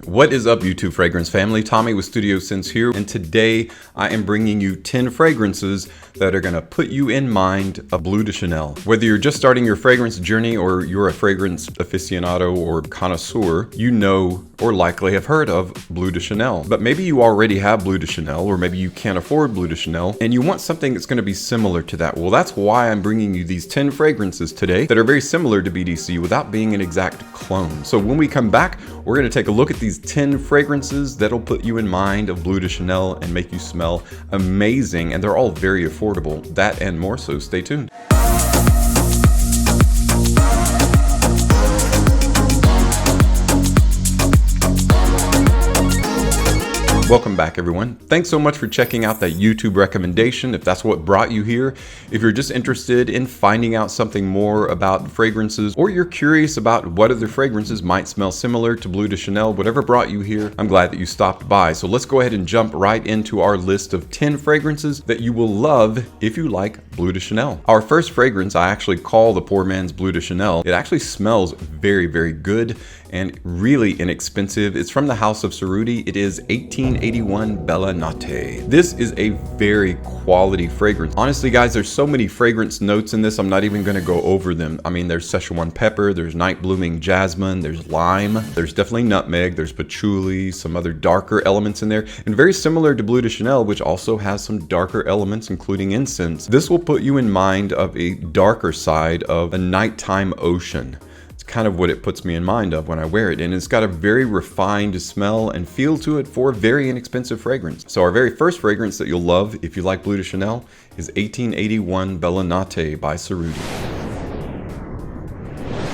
What is up, YouTube fragrance family? Tommy with Studio Sense here, and today I am bringing you 10 fragrances that are gonna put you in mind of Bleu de Chanel. Whether you're just starting your fragrance journey or you're a fragrance aficionado or connoisseur, you know or likely have heard of Bleu de Chanel. But maybe you already have Bleu de Chanel, or maybe you can't afford Bleu de Chanel, and you want something that's gonna be similar to that. Well, that's why I'm bringing you these 10 fragrances today that are very similar to BDC without being an exact clone. So when we come back, we're gonna take a look at these 10 fragrances that'll put you in mind of Bleu de Chanel and make you smell amazing, and they're all very affordable. That and more, so stay tuned. Welcome back, everyone. Thanks so much for checking out that YouTube recommendation, if that's what brought you here. If you're just interested in finding out something more about fragrances, or you're curious about what other fragrances might smell similar to Bleu de Chanel, whatever brought you here, I'm glad that you stopped by. So let's go ahead and jump right into our list of 10 fragrances that you will love if you like Bleu de Chanel. Our first fragrance I actually call the poor man's Bleu de Chanel. It actually smells very, very good and really inexpensive. It's from the house of Cerruti. It is 1881 Bella Notte. This is a very quality fragrance. Honestly, guys, there's so many fragrance notes in this, I'm not even gonna go over them. I mean, there's Szechuan pepper, there's night blooming jasmine, there's lime, there's definitely nutmeg, there's patchouli, some other darker elements in there, and very similar to Bleu de Chanel, which also has some darker elements, including incense. This will put you in mind of a darker side of a nighttime ocean. Kind of what it puts me in mind of when I wear it, and it's got a very refined smell and feel to it for a very inexpensive fragrance. So our very first fragrance that you'll love if you like Bleu de Chanel is 1881 Bella Notte by Cerruti.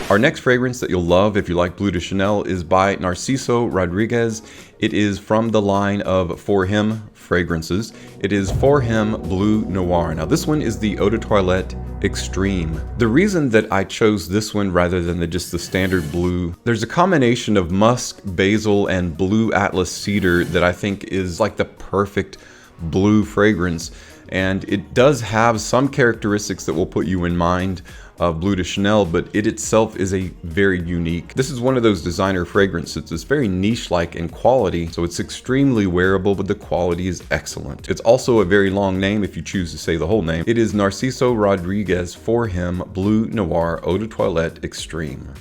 Our next fragrance that you'll love if you like Bleu de Chanel is by Narciso Rodriguez. It is from the line of For Him fragrances. It is For Him Bleu Noir. Now this one is the Eau de Toilette Extreme. The reason that I chose this one rather than just the standard blue, there's a combination of musk, basil, and blue atlas cedar that I think is like the perfect blue fragrance. And it does have some characteristics that will put you in mind of Bleu de Chanel, but it itself is a very unique. This is one of those designer fragrances. It's very niche-like in quality, so it's extremely wearable, but the quality is excellent. It's also a very long name if you choose to say the whole name. It is Narciso Rodriguez For Him Bleu Noir Eau de Toilette Extreme.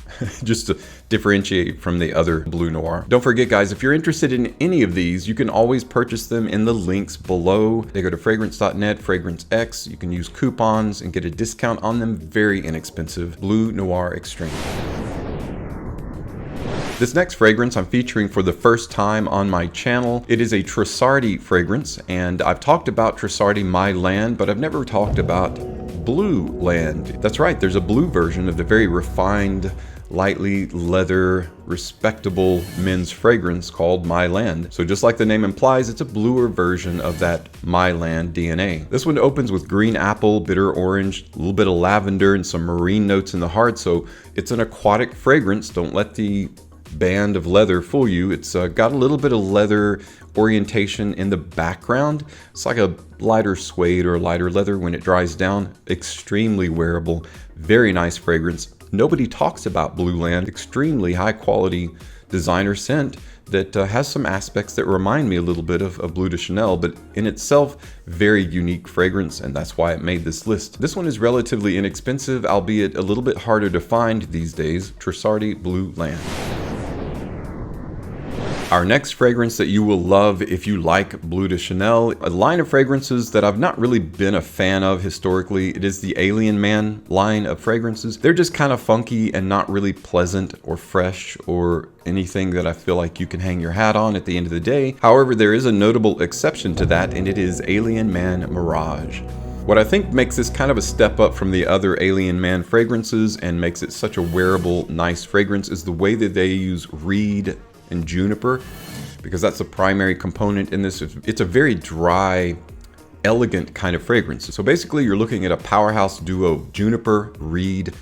Just to differentiate from the other Bleu Noir. Don't forget, guys, if you're interested in any of these, you can always purchase them in the links below. They go to fragrance.net, FragranceX. You can use coupons and get a discount on them. Very inexpensive. Bleu Noir Extreme. This next fragrance I'm featuring for the first time on my channel. It is a Trussardi fragrance, and I've talked about Trussardi My Land, but I've never talked about Blue Land. That's right, there's a blue version of the very refined, lightly leather, respectable men's fragrance called My Land. So just like the name implies, it's a bluer version of that My Land DNA. This one opens with green apple, bitter orange, a little bit of lavender, and some marine notes in the heart. So it's an aquatic fragrance. Don't let the band of leather fool you. It's got a little bit of leather orientation in the background. It's like a lighter suede or lighter leather when it dries down. Extremely wearable, very nice fragrance. Nobody talks about Blue Land. Extremely high quality designer scent that has some aspects that remind me a little bit of Bleu de Chanel, but in itself, very unique fragrance, and that's why it made this list. This one is relatively inexpensive, albeit a little bit harder to find these days. Trussardi Blue Land. Our next fragrance that you will love if you like Bleu de Chanel, a line of fragrances that I've not really been a fan of historically. It is the Alien Man line of fragrances. They're just kind of funky and not really pleasant or fresh or anything that I feel like you can hang your hat on at the end of the day. However, there is a notable exception to that, and it is Alien Man Mirage. What I think makes this kind of a step up from the other Alien Man fragrances and makes it such a wearable, nice fragrance is the way that they use reed and juniper, because that's the primary component in this. It's a very dry, elegant kind of fragrance. So basically you're looking at a powerhouse duo, juniper, reed.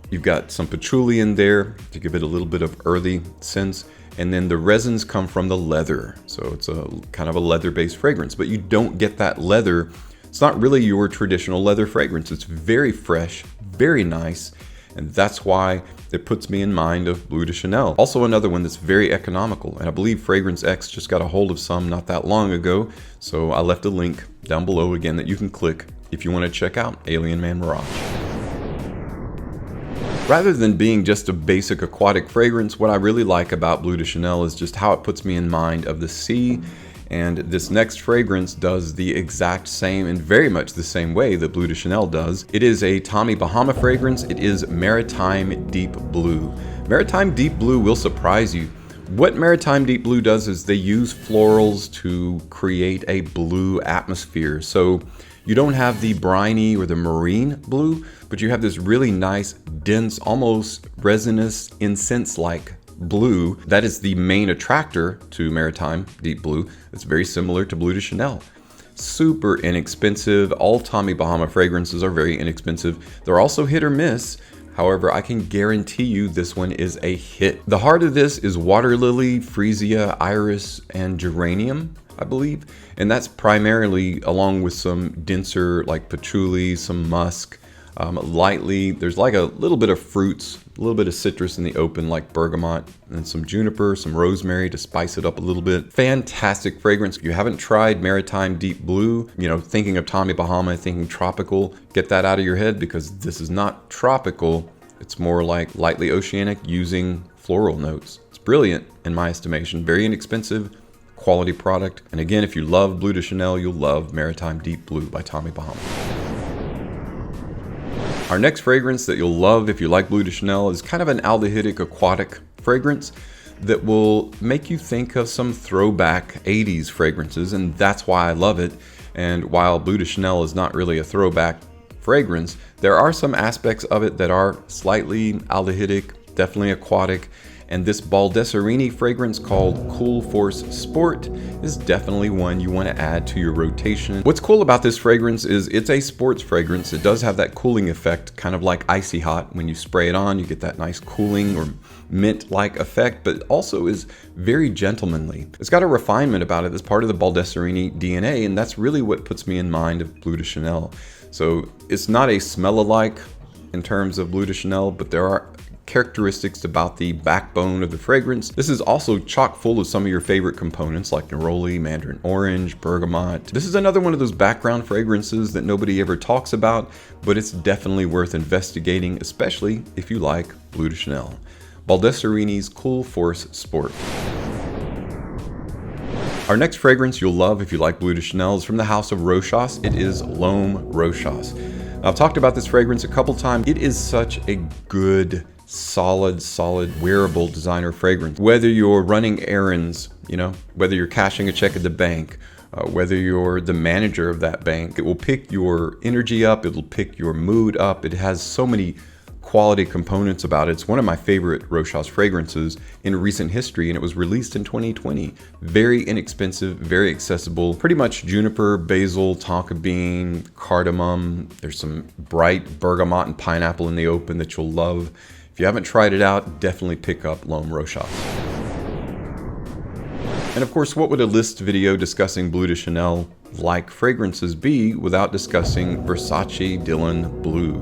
You've got some patchouli in there to give it a little bit of earthy scents, and then the resins come from the leather. So it's a kind of a leather-based fragrance, but you don't get that leather. It's not really your traditional leather fragrance. It's very fresh, very nice, and that's why it puts me in mind of Bleu de Chanel. Also another one that's very economical, and I believe FragranceX just got a hold of some not that long ago, so I left a link down below again that you can click if you want to check out Alien Man Mirage. Rather than being just a basic aquatic fragrance, what I really like about Bleu de Chanel is just how it puts me in mind of the sea. And this next fragrance does the exact same and very much the same way that Bleu de Chanel does. It is a Tommy Bahama fragrance. It is Maritime Deep Blue. Maritime Deep Blue will surprise you. What Maritime Deep Blue does is they use florals to create a blue atmosphere. So you don't have the briny or the marine blue, but you have this really nice, dense, almost resinous, incense-like blue. That is the main attractor to Maritime Deep Blue. It's very similar to Bleu de Chanel. Super inexpensive. All Tommy Bahama fragrances are very inexpensive. They're also hit or miss. However, I can guarantee you this one is a hit. The heart of this is water lily, freesia, iris, and geranium, I believe. And that's primarily along with some denser like patchouli, some musk, lightly. There's like a little bit of fruits, a little bit of citrus in the open like bergamot, and some juniper, some rosemary to spice it up a little bit. Fantastic fragrance. If you haven't tried Maritime Deep Blue, you know, thinking of Tommy Bahama, thinking tropical, get that out of your head because this is not tropical. It's more like lightly oceanic using floral notes. It's brilliant in my estimation. Very inexpensive, quality product. And again, if you love Bleu de Chanel, you'll love Maritime Deep Blue by Tommy Bahama. Our next fragrance that you'll love if you like Bleu de Chanel is kind of an aldehydic aquatic fragrance that will make you think of some throwback 80s fragrances, and that's why I love it. And while Bleu de Chanel is not really a throwback fragrance, there are some aspects of it that are slightly aldehydic, definitely aquatic. And this Baldessarini fragrance called Cool Force Sport is definitely one you want to add to your rotation. What's cool about this fragrance is it's a sports fragrance. It does have that cooling effect, kind of like icy hot. When you spray it on, you get that nice cooling or mint-like effect, but also is very gentlemanly. It's got a refinement about it that's part of the Baldessarini DNA, and that's really what puts me in mind of Bleu de Chanel. So it's not a smell-alike in terms of Bleu de Chanel, but there are characteristics about the backbone of the fragrance. This is also chock full of some of your favorite components like neroli, mandarin orange, bergamot. This is another one of those background fragrances that nobody ever talks about, but it's definitely worth investigating, especially if you like Bleu de Chanel. Baldessarini's Cool Force Sport. Our next fragrance you'll love if you like Bleu de Chanel is from the house of Rochas. It is L'Homme Rochas. I've talked about this fragrance a couple times. It is such a good, solid wearable designer fragrance. Whether you're running errands, you know, whether you're cashing a check at the bank, whether you're the manager of that bank, it will pick your energy up, it'll pick your mood up. It has so many quality components about it. It's one of my favorite Rochas fragrances in recent history, and it was released in 2020. Very inexpensive, very accessible, pretty much juniper, basil, tonka bean, cardamom. There's some bright bergamot and pineapple in the open that you'll love. If you haven't tried it out, definitely pick up L'Homme Rochas. And of course, what would a list video discussing Bleu de Chanel like fragrances be without discussing Versace Dylan Blue?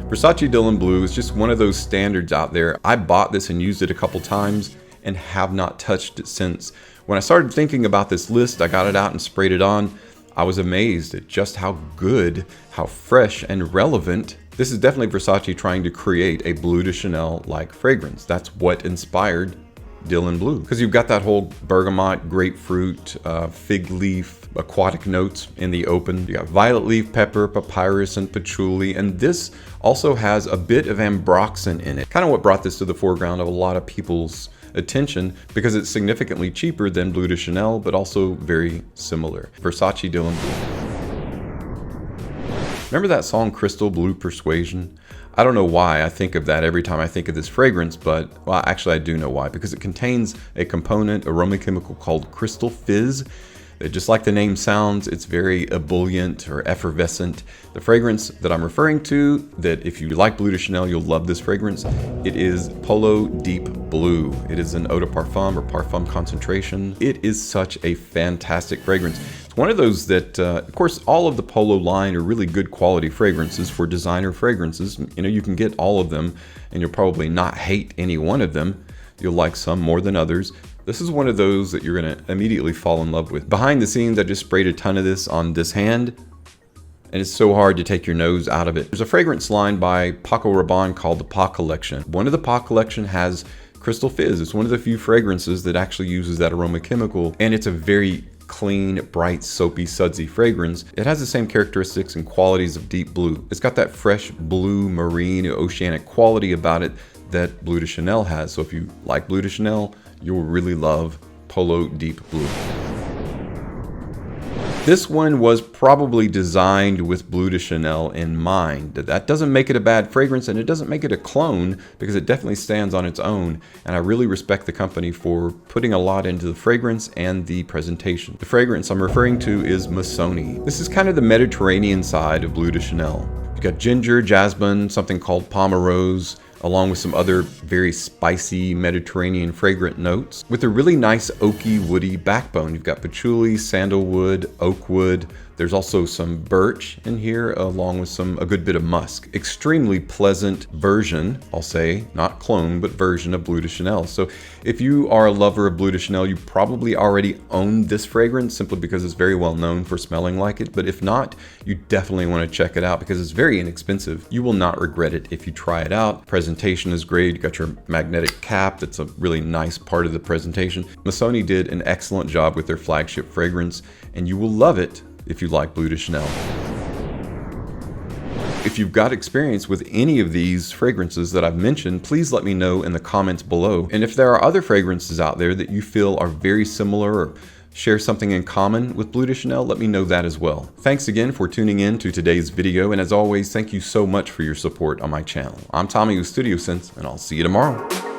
Versace Dylan Blue is just one of those standards out there. I bought this and used it a couple times and have not touched it since. When I started thinking about this list, I got it out and sprayed it on. I was amazed at just how good, how fresh and relevant. This is definitely Versace trying to create a Bleu de Chanel-like fragrance. That's what inspired Dylan Blue. Because you've got that whole bergamot, grapefruit, fig leaf, aquatic notes in the open. You got violet leaf, pepper, papyrus, and patchouli. And this also has a bit of ambroxan in it. Kind of what brought this to the foreground of a lot of people's attention because it's significantly cheaper than Bleu de Chanel, but also very similar. Versace Dylan Blue. Remember that song Crystal Blue Persuasion? I don't know why I think of that every time I think of this fragrance, but well, actually I do know why, because it contains a component, aroma chemical called crystal fizz. Just like the name sounds, it's very ebullient or effervescent. The fragrance that I'm referring to, that if you like Bleu de Chanel, you'll love this fragrance. It is Polo Deep Blue. It is an eau de parfum or parfum concentration. It is such a fantastic fragrance. It's one of those that, of course, all of the Polo line are really good quality fragrances for designer fragrances. You know, you can get all of them and you'll probably not hate any one of them. You'll like some more than others. This is one of those that you're gonna immediately fall in love with. Behind the scenes, I just sprayed a ton of this on this hand, and it's so hard to take your nose out of it. There's a fragrance line by Paco Rabanne called the Pa Collection. One of the Pa Collection has Crystal Fizz. It's one of the few fragrances that actually uses that aroma chemical, and it's a very clean, bright, soapy, sudsy fragrance. It has the same characteristics and qualities of Deep Blue. It's got that fresh blue, marine, oceanic quality about it that Bleu de Chanel has. So if you like Bleu de Chanel, you'll really love Polo Deep Blue. This one was probably designed with Bleu de Chanel in mind. That doesn't make it a bad fragrance, and it doesn't make it a clone, because it definitely stands on its own. And I really respect the company for putting a lot into the fragrance and the presentation. The fragrance I'm referring to is Missoni. This is kind of the Mediterranean side of Bleu de Chanel. You've got ginger, jasmine, something called pomerose, along with some other very spicy Mediterranean fragrant notes, with a really nice oaky, woody backbone. You've got patchouli, sandalwood, oak wood. There's also some birch in here, along with a good bit of musk. Extremely pleasant version, I'll say, not clone, but version of Bleu de Chanel. So if you are a lover of Bleu de Chanel, you probably already own this fragrance simply because it's very well known for smelling like it. But if not, you definitely want to check it out because it's very inexpensive. You will not regret it if you try it out. Presentation is great. You got your magnetic cap. That's a really nice part of the presentation. Missoni did an excellent job with their flagship fragrance, and you will love it if you like Bleu de Chanel. If you've got experience with any of these fragrances that I've mentioned, please let me know in the comments below. And if there are other fragrances out there that you feel are very similar or share something in common with Bleu de Chanel, let me know that as well. Thanks again for tuning in to today's video, and as always, thank you so much for your support on my channel. I'm Tommy with Studio Sense, and I'll see you tomorrow.